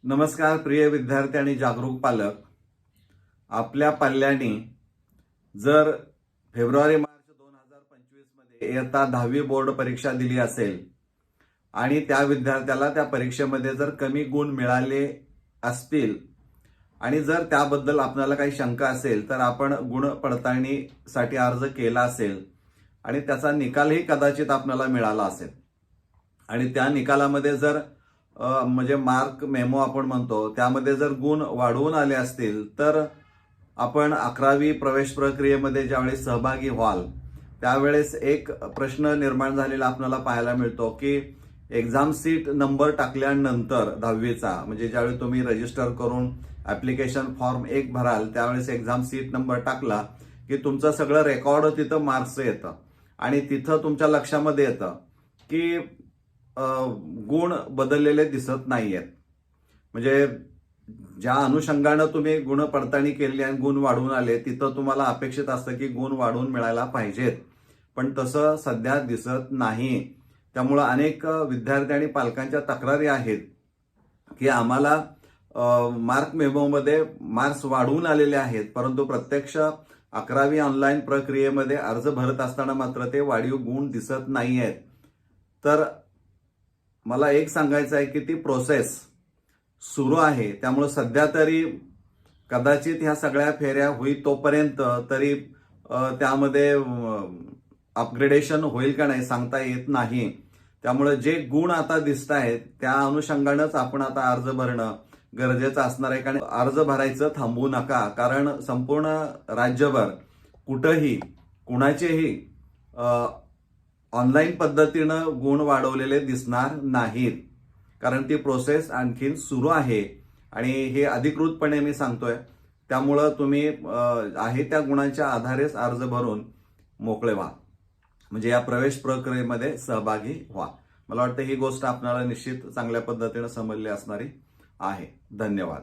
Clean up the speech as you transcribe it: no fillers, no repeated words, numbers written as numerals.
नमस्कार प्रिय विद्यार्थी आणि जागरूक पालक. आपल्या पाल्याने जर फेब्रुवारी मार्च 2025 मध्ये इयत्ता 10वी बोर्ड परीक्षा दिली असेल आणि त्या विद्यार्थ्याला त्या परीक्षेमध्ये जर कमी गुण मिळाले असतील आणि जर त्याबद्दल आपल्याला काही शंका असेल तर आपण गुण पडताळणीसाठी अर्ज केला असेल आणि त्याचा निकालही कदाचित आपल्याला मिळाला असेल आणि त्या निकालामध्ये जर म्हणजे मार्क मेमो आपण म्हणतो त्यामध्ये जर गुण वाढवून आले असतील तर आपण 11वी प्रवेश प्रक्रियेमध्ये ज्यावेळेस सहभागी व्हाल त्यावेळेस एक प्रश्न निर्माण झालेला आपल्याला पाहायला मिळतो की एक्झाम सीट नंबर टाकल्यानंतर 10वीचा म्हणजे ज्यावेळी तुम्ही रजिस्टर करून ऍप्लिकेशन फॉर्म 1 भराल त्यावेळेस एक्झाम सीट नंबर टाकला की तुमचं सगळं रेकॉर्ड तिथं मार्क्सचं येतं आणि तिथं तुमच्या लक्षामध्ये येतं की गुण बदललेले दिसत नाहीयेत. म्हणजे ज्या अनुषंगानं तुम्ही गुण पडताळणी केली आणि गुण वाढवून आले तिथं तुम्हाला अपेक्षित असतं की गुण वाढवून मिळायला पाहिजेत, पण तसं सध्या दिसत नाही. त्यामुळं अनेक विद्यार्थी आणि पालकांच्या तक्रारी आहेत की आम्हाला मार्क मेमोमध्ये मार्क्स वाढवून आलेले आहेत, परंतु प्रत्यक्ष 11वी ऑनलाईन प्रक्रियेमध्ये अर्ज भरत असताना मात्र ते वाढीव गुण दिसत नाहीयेत. तर मला एक सांगायचं आहे की ती प्रोसेस सुरू आहे. त्यामुळे सध्या तरी कदाचित ह्या सगळ्या फेऱ्या होईल तोपर्यंत तरी त्यामध्ये अपग्रेडेशन होईल का नाही सांगता येत नाही. त्यामुळे जे गुण आता दिसत आहेत त्या अनुषंगानंच आपण आता अर्ज भरणं गरजेचं असणार आहे. कारण अर्ज भरायचं थांबवू नका, कारण संपूर्ण राज्यभर कुठंही कुणाचेही ऑनलाईन पद्धतीनं गुण वाढवलेले दिसणार नाहीत, कारण ती प्रोसेस आणखीन सुरू आहे आणि हे अधिकृतपणे मी सांगतोय. त्यामुळं तुम्ही आहे त्या गुणांच्या आधारेच अर्ज भरून मोकळे व्हा, म्हणजे या प्रवेश प्रक्रियेमध्ये सहभागी व्हा. मला वाटतं ही गोष्ट आपल्याला निश्चित चांगल्या पद्धतीनं समजली असणारी आहे. धन्यवाद.